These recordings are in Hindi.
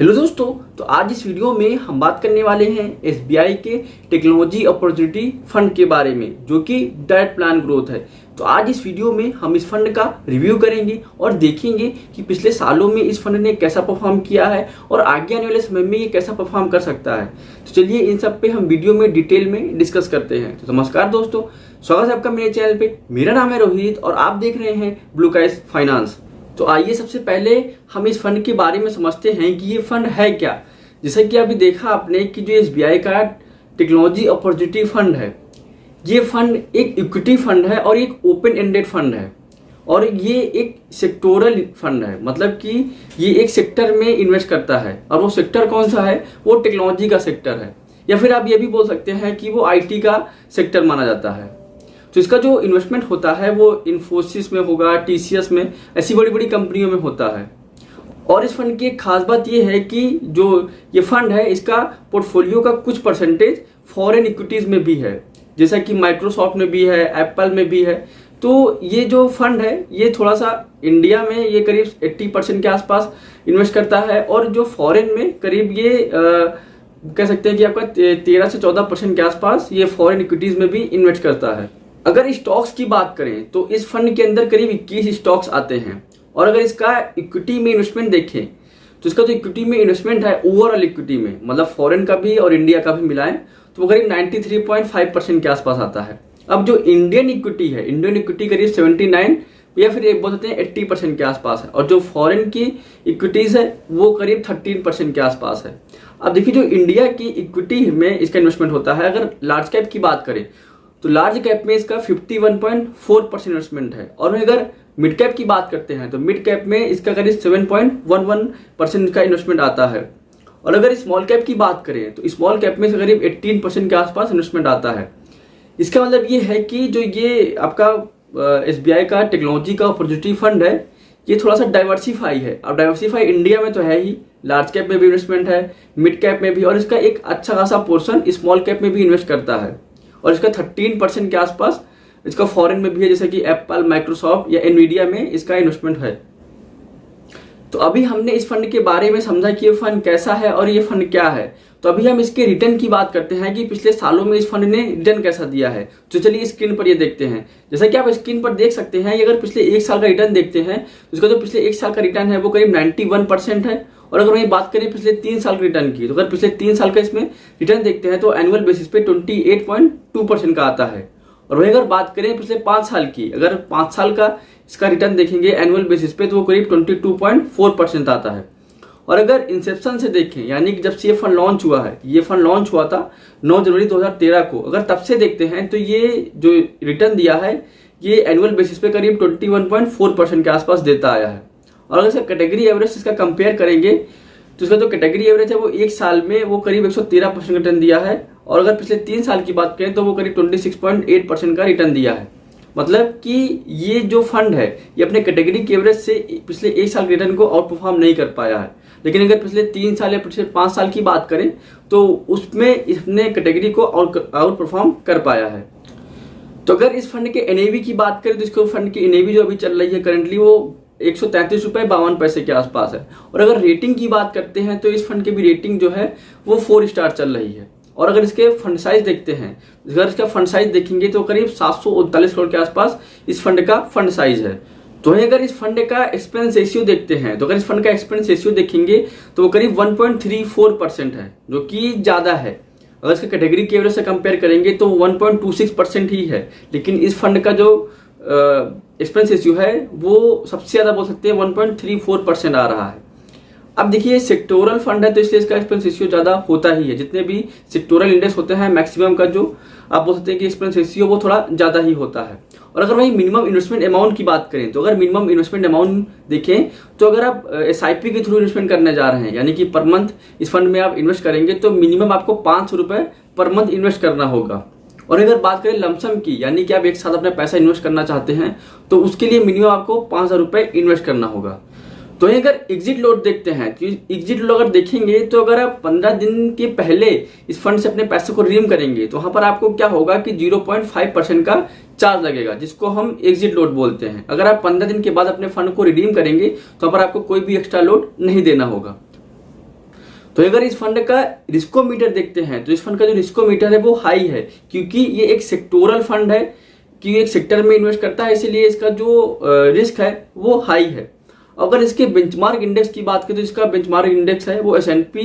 हेलो दोस्तों, तो आज इस वीडियो में हम बात करने वाले हैं एसबीआई के टेक्नोलॉजी अपॉर्चुनिटी फंड के बारे में, जो कि डायरेक्ट प्लान ग्रोथ है। तो आज इस वीडियो में हम इस फंड का रिव्यू करेंगे और देखेंगे कि पिछले सालों में इस फंड ने कैसा परफॉर्म किया है और आगे आने वाले समय में ये कैसा परफॉर्म कर सकता है। तो चलिए इन सब पे हम वीडियो में डिटेल में डिस्कस करते हैं। तो नमस्कार दोस्तों, स्वागत है आपका मेरे चैनल पे। मेरा नाम है रोहित और आप देख रहे हैं ब्लू स्काइज फाइनेंस। तो आइए सबसे पहले हम इस फंड के बारे में समझते हैं कि ये फंड है क्या। जैसा कि अभी देखा आपने कि जो एसबीआई का टेक्नोलॉजी अपॉर्चुनिटी फंड है, ये फंड एक इक्विटी फंड है और एक ओपन एंडेड फंड है और ये एक सेक्टोरल फंड है। मतलब कि ये एक सेक्टर में इन्वेस्ट करता है और वो सेक्टर कौन सा है, वो टेक्नोलॉजी का सेक्टर है, या फिर आप ये भी बोल सकते हैं कि वो आईटी का सेक्टर माना जाता है। तो इसका जो इन्वेस्टमेंट होता है वो इन्फोसिस में होगा, टीसीएस में, ऐसी बड़ी बड़ी कंपनियों में होता है। और इस फंड की एक खास बात ये है कि जो ये फंड है इसका पोर्टफोलियो का कुछ परसेंटेज फॉरेन इक्विटीज में भी है, जैसा कि माइक्रोसॉफ्ट में भी है, एप्पल में भी है। तो ये जो फंड है ये थोड़ा सा इंडिया में ये करीब 80% के आसपास इन्वेस्ट करता है और जो फॉरेन में करीब ये कह सकते हैं कि आपका 13 से 14% के आसपास ये फॉरेन इक्विटीज में भी इन्वेस्ट करता है। अगर स्टॉक्स की बात करें तो इस फंड के अंदर करीब 21 स्टॉक्स आते हैं और अगर इसका इक्विटी में इन्वेस्टमेंट देखें तो इसका जो इक्विटी में इन्वेस्टमेंट है ओवरऑल इक्विटी में, मतलब फॉरेन का भी और इंडिया का भी मिलाएं तो वो करीब 93.5% के आसपास आता है। अब जो इंडियन इक्विटी है, इंडियन इक्विटी करीब 79 या फिर एक बोल सकते हैं 80% के आसपास है और जो फॉरेन की इक्विटीज है वो करीब 13% के आसपास है। अब देखिए जो इंडिया की इक्विटी में इसका इन्वेस्टमेंट होता है, अगर लार्ज कैप की बात करें तो लार्ज कैप में इसका 51.4% इन्वेस्टमेंट है और अगर मिड कैप की बात करते हैं तो मिड कैप में इसका करीब 7.11% का इन्वेस्टमेंट आता है। और अगर स्मॉल कैप की बात करें तो स्मॉल कैप में करीब 18% के आसपास इन्वेस्टमेंट आता है। इसका मतलब ये है कि जो ये आपका एसबीआई का टेक्नोलॉजी का अपॉर्चुनिटी फंड है ये थोड़ा सा डाइवर्सिफाई है। अब डाइवर्सिफाई इंडिया में तो है ही, लार्ज कैप में भी इन्वेस्टमेंट है, मिड कैप में भी, और इसका एक अच्छा खासा पोर्शन स्मॉल कैप में भी इन्वेस्ट करता है और इसका 13% के आसपास इसका फॉरेन में भी है, जैसे कि एप्पल, माइक्रोसॉफ्ट या एनवीडिया में इसका इन्वेस्टमेंट है। तो अभी हमने इस फंड के बारे में समझा कि ये फंड कैसा है और ये फंड क्या है। तो अभी हम इसके रिटर्न की बात करते हैं कि पिछले सालों में इस फंड ने रिटर्न कैसा दिया है। तो चलिए स्क्रीन पर ये देखते हैं। जैसा कि आप स्क्रीन पर देख सकते हैं, अगर पिछले एक साल का रिटर्न देखते हैं तो इसका जो पिछले एक साल का रिटर्न है वो करीब 91% है। और अगर वही बात करें पिछले 3 साल के रिटर्न की, तो अगर पिछले 3 साल का इसमें रिटर्न देखते हैं तो एनुअल बेसिस पे 28.2% का आता है। और वही अगर बात करें पिछले 5 साल की, अगर 5 साल का इसका रिटर्न देखेंगे एनुअल बेसिस पे तो वो करीब 22.4% आता है। और अगर इंसेप्शन से देखें, यानी कि जब से ये फंड लॉन्च हुआ है, ये फंड लॉन्च हुआ था 9 जनवरी 2013 को, अगर तब से देखते हैं तो ये जो रिटर्न दिया है ये एनुअल बेसिस पे करीब 21.4% के आसपास देता आया है। और अगर इसका कैटेगरी एवरेज इसका कंपेयर करेंगे तो इसका जो कैटेगरी एवरेज है वो एक साल में वो करीब 113% रिटर्न दिया है और अगर पिछले 3 साल की बात करें तो वो करीब 26.8% का रिटर्न दिया है। मतलब कि ये जो फंड है ये अपने कैटेगरी के एवरेज से पिछले एक साल के रिटर्न को आउट परफॉर्म नहीं कर पाया है। लेकिन अगर पिछले 3 साल या पिछले 5 साल की बात करें तो उसमें इसने कैटेगरी को आउट परफॉर्म कर पाया है। तो अगर इस फंड के एनएवी की बात करें तो इसको फंड की एनएवी जो अभी चल रही है करंटली वो 133.52 के आसपास है। और अगर रेटिंग की बात करते हैं तो इस फंड की भी रेटिंग जो है वो 4 स्टार चल रही है। और अगर इसके फंड साइज देखते हैं, अगर इसका फंड साइज देखेंगे तो करीब 739 करोड़ के आसपास इस फंड का फंड साइज है। तो अगर इस फंड का एक्सपेंस रेशियो देखते हैं तो अगर इस फंड का एक्सपेंस रेशियो देखेंगे तो वो करीब 1.34% है, जो कि ज्यादा है। अगर इसके कैटेगरी के एवरेज से कंपेयर करेंगे तो 1.26% ही है। लेकिन इस फंड का जो एक्सपेंस रेशियो है वो सबसे ज्यादा बोल सकते हैं 1.34% आ रहा है। अब देखिए सेक्टोरल फंड है तो इसलिए इसका एक्सपेंस रेशियो ज्यादा होता ही है। जितने भी सेक्टोरल इंडेक्स होते हैं मैक्सिमम का जो आप बोल सकते हैं कि एक्सपेंस रेशियो वो थोड़ा ज्यादा ही होता है। और अगर वही मिनिमम इन्वेस्टमेंट अमाउंट की बात करें तो अगर मिनिमम इन्वेस्टमेंट अमाउंट देखें तो अगर आप एसआईपी के थ्रू इन्वेस्टमेंट करने जा रहे हैं, यानी कि पर मंथ इस फंड में आप इन्वेस्ट करेंगे तो मिनिमम आपको 500 रुपए पर मंथ इन्वेस्ट करना होगा। और अगर बात करें लमसम की, यानी कि आप एक साथ अपना पैसा इन्वेस्ट करना चाहते हैं तो उसके लिए मिनिमम आपको 5000 रुपए इन्वेस्ट करना होगा। तो अगर एग्जिट लोड देखते हैं तो एग्जिट लोड अगर देखेंगे तो अगर आप 15 दिन के पहले इस फंड से अपने पैसे को रिडीम करेंगे तो वहां पर आपको क्या होगा कि 0.5% का चार्ज लगेगा, जिसको हम एग्जिट लोड बोलते हैं। अगर आप 15 दिन के बाद अपने फंड को रिडीम करेंगे तो वहां पर आपको कोई भी एक्स्ट्रा लोड नहीं देना होगा। तो अगर इस फंड का रिस्कोमीटर देखते हैं तो इस फंड का जो रिस्कोमीटर है वो हाई है, क्योंकि ये एक सेक्टोरल फंड है, कि एक सेक्टर में इन्वेस्ट करता है, इसीलिए इसका जो रिस्क है वो हाई है। अगर इसके बेंचमार्क इंडेक्स की बात करें तो इसका बेंचमार्क इंडेक्स है वो S&P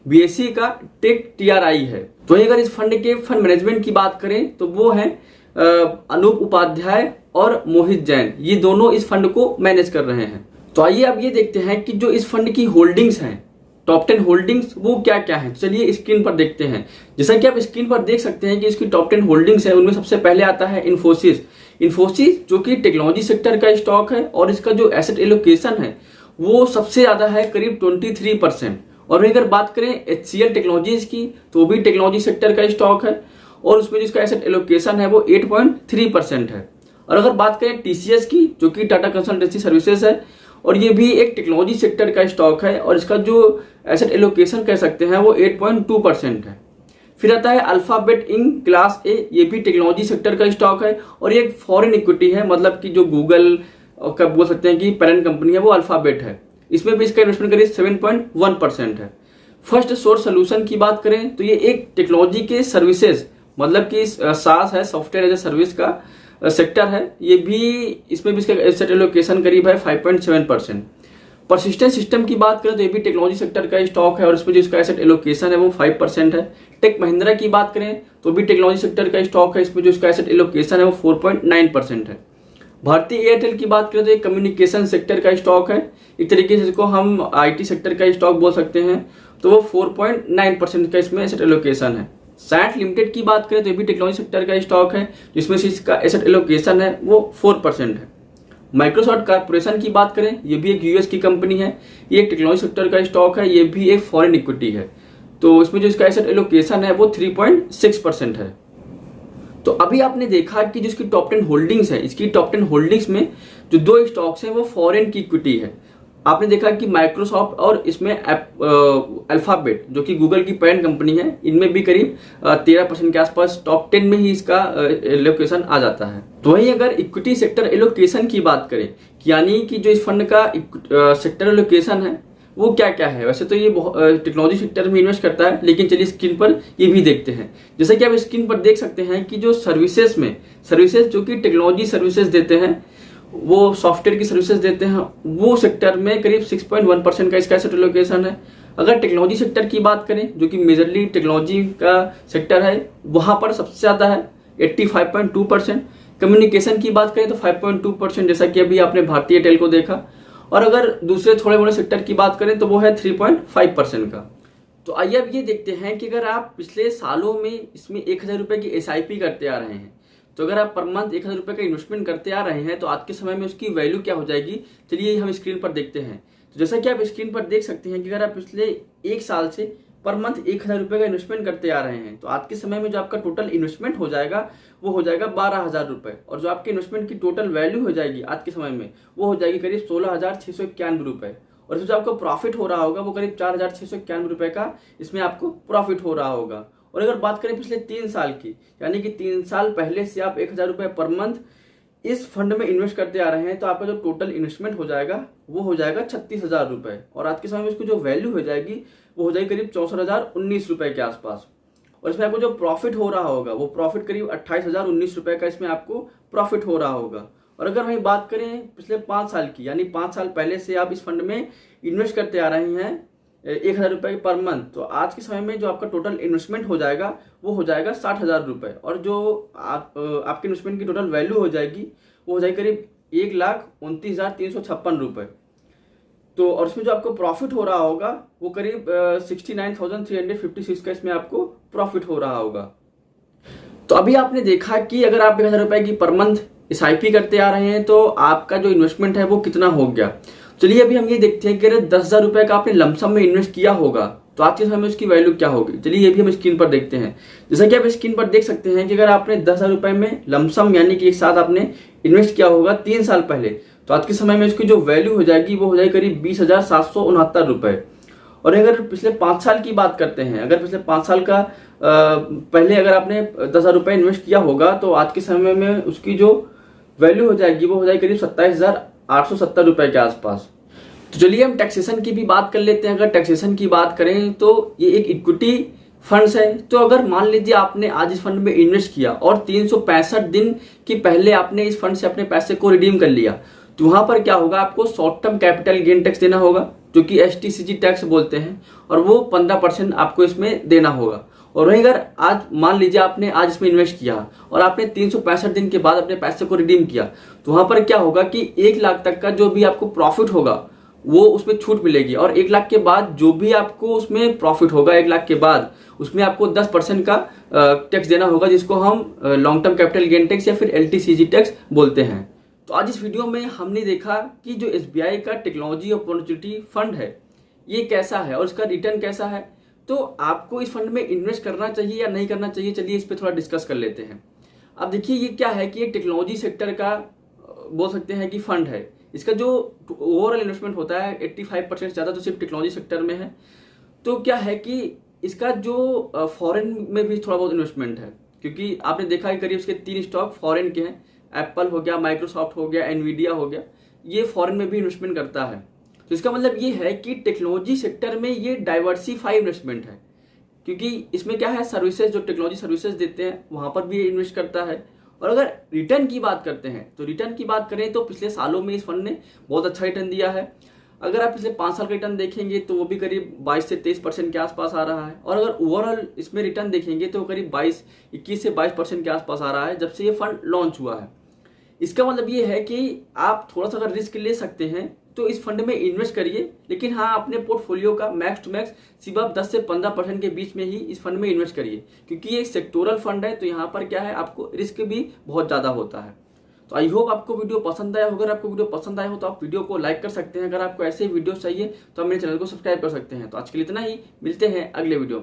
BSE का टेक TRI है। तो अगर इस फंड के फंड मैनेजमेंट की बात करें तो वो है अनूप उपाध्याय और मोहित जैन, ये दोनों इस फंड को मैनेज कर रहे हैं। तो आइए अब ये देखते हैं कि जो इस फंड की होल्डिंग्स हैं, टॉप 10 होल्डिंग्स वो क्या क्या है। चलिए स्क्रीन पर देखते हैं। जैसा कि आप स्क्रीन पर देख सकते हैं कि इसकी टॉप 10 होल्डिंग्स है, उनमें सबसे पहले आता है इन्फोसिस जो कि टेक्नोलॉजी सेक्टर का स्टॉक है, और इसका जो एसेट एलोकेशन है वो सबसे ज्यादा है, करीब 23%। और अगर बात करें HCL टेक्नोलॉजीज की तो वो भी टेक्नोलॉजी सेक्टर का स्टॉक है, और उसमें जिसका एसेट एलोकेशन है वो 8.3% है। और अगर बात करें TCS की जो कि टाटा कंसल्टेंसी सर्विसेज है, और ये भी एक टेक्नोलॉजी सेक्टर का स्टॉक है, और इसका जो एसेट एलोकेशन कह सकते हैं वो 8.2% है। फिर आता है अल्फाबेट इंक क्लास A, ये भी टेक्नोलॉजी सेक्टर का स्टॉक है, और ये एक फॉरेन इक्विटी है, मतलब कि जो गूगल का बोल सकते हैं कि पेरेंट कंपनी है वो अल्फाबेट है। इसमें भी इसका इन्वेस्टमेंट करीब 7.1% है। फर्स्ट सोर्स सोल्यूशन की बात करें तो ये एक टेक्नोलॉजी के सर्विसेज, मतलब कि SaaS है, सॉफ्टवेयर एज ए सर्विस का सेक्टर है, ये भी इसमें भी इसका एसेट एलोकेशन करीब है 5.7%। परसिस्टेंट सिस्टम की बात करें तो ये भी टेक्नोलॉजी सेक्टर का स्टॉक है, और इसमें जो इसका एसेट एलोकेशन है वो 5% है। टेक महिंद्रा की बात करें तो भी टेक्नोलॉजी सेक्टर का स्टॉक है, इसमें जो इसका एसेट एलोकेशन है वो 4.9% है। भारतीय एयरटेल की बात करें तो एक कम्युनिकेशन सेक्टर का स्टॉक है, एक तरीके से इसको हम IT सेक्टर का स्टॉक बोल सकते हैं, तो वो 4.9% का इसमें एसेट एलोकेशन है। सैट लिमिटेड की बात करें तो ये भी टेक्नोलॉजी सेक्टर का स्टॉक है, जिसमें से इसका एसेट एलोकेशन है वो 4% है। माइक्रोसॉफ्ट कॉर्पोरेशन की बात करें, ये भी एक US की कंपनी है, ये एक टेक्नोलॉजी सेक्टर का स्टॉक है, ये भी एक फॉरेन इक्विटी है, तो इसमें जो इसका एसेट एलोकेशन है वो 3.6% है। तो अभी आपने देखा कि जो इसकी टॉप 10 होल्डिंग्स है, इसकी टॉप 10 होल्डिंग्स में जो 2 स्टॉक्स हैं वो फॉरेन की इक्विटी है। आपने देखा कि माइक्रोसॉफ्ट और इसमें अल्फाबेट जो कि गूगल की पेरेंट कंपनी है, इनमें भी करीब 13% के आसपास टॉप 10 में ही इसका एलोकेशन आ जाता है। तो वहीं अगर इक्विटी सेक्टर एलोकेशन की बात करें, यानी कि जो इस फंड का सेक्टर एलोकेशन है वो क्या क्या है। वैसे तो ये टेक्नोलॉजी सेक्टर में इन्वेस्ट करता है, लेकिन चलिए स्क्रीन पर ये भी देखते हैं। जैसे कि आप स्क्रीन पर देख सकते हैं कि जो सर्विसेज जो कि टेक्नोलॉजी सर्विसेज देते हैं, वो सॉफ्टवेयर की सर्विसेज देते हैं, वो सेक्टर में करीब 6.1% का इसका एसेट एलोकेशन है। अगर टेक्नोलॉजी सेक्टर की बात करें जो कि मेजरली टेक्नोलॉजी का सेक्टर है, वहां पर सबसे ज्यादा है 85.2%। कम्युनिकेशन की बात करें तो 5.2%, जैसा कि अभी आपने भारतीय एयरटेल को देखा। और अगर दूसरे थोड़े बड़े सेक्टर की बात करें तो वो है 3.5% का। तो आइए अब ये देखते हैं कि अगर आप पिछले सालों में इसमें 1000 रुपए की SIP करते आ रहे हैं, तो अगर आप पर मंथ 1000 रुपए का इन्वेस्टमेंट करते आ रहे हैं तो आज के समय में उसकी वैल्यू क्या हो जाएगी। चलिए हम स्क्रीन पर देखते हैं। तो जैसा कि आप स्क्रीन पर देख सकते हैं कि अगर आप पिछले 1 साल से पर मंथ 1000 रुपए का इन्वेस्टमेंट करते आ रहे हैं, तो आज के समय में जो आपका टोटल इन्वेस्टमेंट हो जाएगा वो हो जाएगा 12,000 रुपए, और जो आपके इन्वेस्टमेंट की टोटल वैल्यू हो जाएगी आज के समय में वो हो जाएगी करीब 16,691 रुपए। और इसमें जो आपको प्रॉफिट हो रहा होगा वो करीब 4,691 रुपए का इसमें आपको प्रॉफिट हो रहा होगा। और अगर बात करें पिछले 3 साल की, यानी कि 3 साल पहले से आप 1000 रुपए पर मंथ इस फंड में इन्वेस्ट करते आ रहे हैं, तो आपका जो टोटल इन्वेस्टमेंट हो जाएगा वो हो जाएगा 36,000 रुपए, और आज के समय में इसकी जो वैल्यू हो जाएगी वो हो जाएगी करीब 64,019 रुपए के आसपास। और इसमें आपको जो प्रॉफिट हो रहा होगा वो प्रॉफिट करीब 28,019 रुपए का इसमें आपको प्रॉफिट हो रहा होगा। और अगर वही बात करें पिछले 5 साल की, यानी 5 साल पहले से आप इस फंड में इन्वेस्ट करते आ रहे हैं 1000 रुपए पर मंथ, तो आज के समय में जो आपका टोटल इन्वेस्टमेंट हो जाएगा वो हो जाएगा 60,000 रुपए, और जो आपके इन्वेस्टमेंट की टोटल वैल्यू हो जाएगी वो हो जाएगी करीब 1,29,356 रुपए। तो और इसमें जो आपको प्रॉफिट हो रहा होगा वो करीब 69,356 का इसमें आपको प्रॉफिट हो रहा होगा। तो अभी आपने देखा कि अगर आप 1000 रुपए की पर मंथ SIP करते आ रहे हैं तो आपका जो इन्वेस्टमेंट है वो कितना हो गया। चलिए अभी हम ये देखते हैं कि अगर 10,000 रुपए का आपने लमसम में इन्वेस्ट किया होगा तो आज के समय में उसकी वैल्यू क्या होगी। चलिए ये भी हम स्क्रीन पर देखते हैं। जैसा कि आप स्क्रीन पर देख सकते हैं कि अगर आपने 10,000 रुपए में लमसम यानी कि एक साथ आपने इन्वेस्ट किया होगा 3 साल पहले, तो आज के समय में उसकी जो वैल्यू हो जाएगी वो हो जाएगी करीब 20,769 रुपए। और अगर पिछले 5 साल की बात करते हैं, अगर पिछले 5 साल का पहले अगर आपने 10,000 रुपए इन्वेस्ट किया होगा तो आज के समय में उसकी जो वैल्यू हो जाएगी वो हो जाएगी करीब 27,870 रुपए के आसपास। तो चलिए हम टैक्सेशन की भी बात कर लेते हैं। अगर टैक्सेशन की बात करें तो ये एक इक्विटी फंड्स है। तो अगर मान लीजिए आपने आज इस फंड में इन्वेस्ट किया और 365 दिन की पहले आपने इस फंड से अपने पैसे को रिडीम कर लिया, तो वहां पर क्या होगा, आपको short term capital gain tax देना होगा, जो कि STCG टैक्स बोलते हैं, और वो 15% आपको इसमें देना होगा। और वहीं अगर आज मान लीजिए आपने आज इसमें इन्वेस्ट किया और आपने 365 दिन के बाद अपने पैसे को रिडीम किया, तो वहां पर क्या होगा कि 1 लाख तक का जो भी आपको प्रॉफिट होगा वो उसमें छूट मिलेगी। और 1 लाख के बाद जो भी आपको उसमें प्रॉफिट होगा 1 लाख के बाद, उसमें आपको 10% का टैक्स देना होगा, जिसको हम long term capital gain tax या फिर LTCG टैक्स बोलते हैं। तो आज इस वीडियो में हमने देखा कि जो SBI का टेक्नोलॉजी अपॉर्चुनिटी फंड है ये कैसा है और इसका रिटर्न कैसा है। तो आपको इस फंड में इन्वेस्ट करना चाहिए या नहीं करना चाहिए, चलिए इस पर थोड़ा डिस्कस कर लेते हैं। अब देखिए ये क्या है कि ये टेक्नोलॉजी सेक्टर का बोल सकते हैं कि फंड है। इसका जो ओवरऑल इन्वेस्टमेंट होता है 85% ज़्यादा तो सिर्फ टेक्नोलॉजी सेक्टर में है। तो क्या है कि इसका जो फॉरेन में भी थोड़ा बहुत इन्वेस्टमेंट है, क्योंकि आपने देखा है करीब इसके 3 स्टॉक फॉरेन के हैं, एप्पल हो गया, माइक्रोसॉफ्ट हो गया, एनवीडिया हो गया, ये फॉरेन में भी इन्वेस्टमेंट करता है। तो इसका मतलब ये है कि टेक्नोलॉजी सेक्टर में ये डाइवर्सिफाई इन्वेस्टमेंट है, क्योंकि इसमें क्या है, सर्विसेज जो टेक्नोलॉजी सर्विसेज देते हैं वहां पर भी इन्वेस्ट करता है। और अगर रिटर्न की बात करते हैं तो रिटर्न की बात करें तो पिछले सालों में इस फंड ने बहुत अच्छा रिटर्न दिया है। अगर आप पिछले 5 साल का रिटर्न देखेंगे तो वो भी करीब 22 से 23% के आसपास आ रहा है। और अगर ओवरऑल इसमें रिटर्न देखेंगे तो करीब 21 से 22% के आसपास आ रहा है जब से ये फंड लॉन्च हुआ है। इसका मतलब ये है कि आप थोड़ा सा अगर रिस्क ले सकते हैं तो इस फंड में इन्वेस्ट करिए, लेकिन हाँ अपने पोर्टफोलियो का मैक्स टू मैक्स सिर्फ 10 से 15% के बीच में ही इस फंड में इन्वेस्ट करिए, क्योंकि ये एक सेक्टोरल फंड है। तो यहाँ पर क्या है, आपको रिस्क भी बहुत ज़्यादा होता है। तो आई होप आपको वीडियो पसंद आया। अगर आपको वीडियो पसंद आया हो तो आप वीडियो को लाइक कर सकते हैं। अगर आपको ऐसे वीडियो चाहिए तो आप मेरे चैनल को सब्सक्राइब कर सकते हैं। तो आज के लिए इतना ही, मिलते हैं अगले वीडियो।